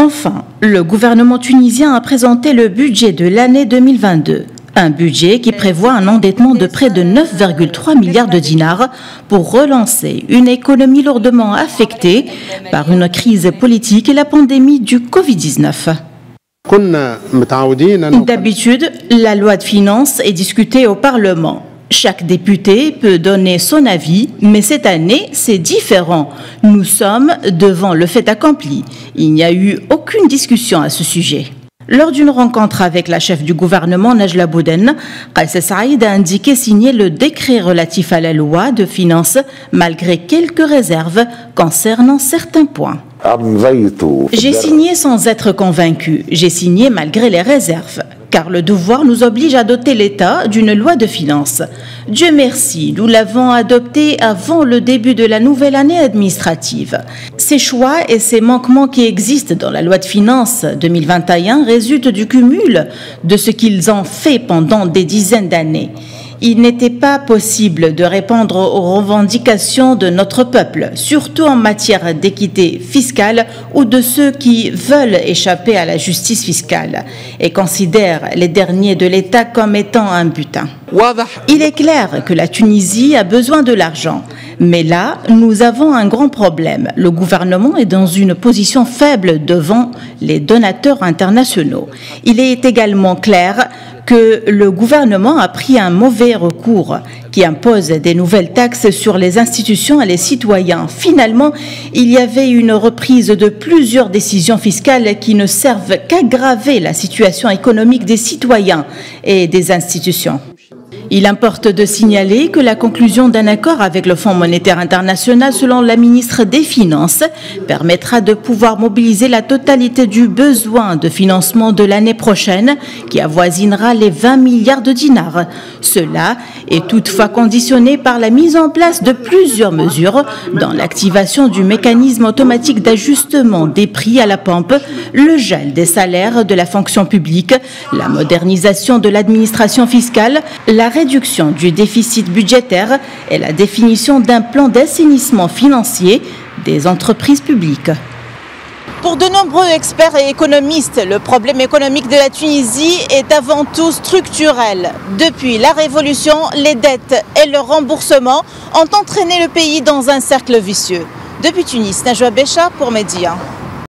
Enfin, le gouvernement tunisien a présenté le budget de l'année 2022. Un budget qui prévoit un endettement de près de 9,3 milliards de dinars pour relancer une économie lourdement affectée par une crise politique et la pandémie du Covid-19. D'habitude, la loi de finances est discutée au Parlement. Chaque député peut donner son avis, mais cette année, c'est différent. Nous sommes devant le fait accompli. Il n'y a eu aucune discussion à ce sujet. Lors d'une rencontre avec la chef du gouvernement, Najla Bouden, Kais Saïd a indiqué signer le décret relatif à la loi de finances, malgré quelques réserves concernant certains points. J'ai signé sans être convaincu. J'ai signé malgré les réserves, car le devoir nous oblige à doter l'État d'une loi de finances. Dieu merci, nous l'avons adoptée avant le début de la nouvelle année administrative. Ces choix et ces manquements qui existent dans la loi de finances 2021 résultent du cumul de ce qu'ils ont fait pendant des dizaines d'années. Il n'était pas possible de répondre aux revendications de notre peuple, surtout en matière d'équité fiscale ou de ceux qui veulent échapper à la justice fiscale et considèrent les derniers de l'État comme étant un butin. Il est clair que la Tunisie a besoin de l'argent, mais là, nous avons un grand problème. Le gouvernement est dans une position faible devant les donateurs internationaux. Il est également clair que le gouvernement a pris un mauvais recours qui impose des nouvelles taxes sur les institutions et les citoyens. Finalement, il y avait une reprise de plusieurs décisions fiscales qui ne servent qu'aggraver la situation économique des citoyens et des institutions. Il importe de signaler que la conclusion d'un accord avec le Fonds monétaire international, selon la ministre des Finances, permettra de pouvoir mobiliser la totalité du besoin de financement de l'année prochaine, qui avoisinera les 20 milliards de dinars. Cela est toutefois conditionné par la mise en place de plusieurs mesures, dont l'activation du mécanisme automatique d'ajustement des prix à la pompe, le gel des salaires de la fonction publique, la modernisation de l'administration fiscale, la réduction du déficit budgétaire et la définition d'un plan d'assainissement financier des entreprises publiques. Pour de nombreux experts et économistes, le problème économique de la Tunisie est avant tout structurel. Depuis la Révolution, les dettes et leur remboursement ont entraîné le pays dans un cercle vicieux. Depuis Tunis, Najwa Becha pour Média.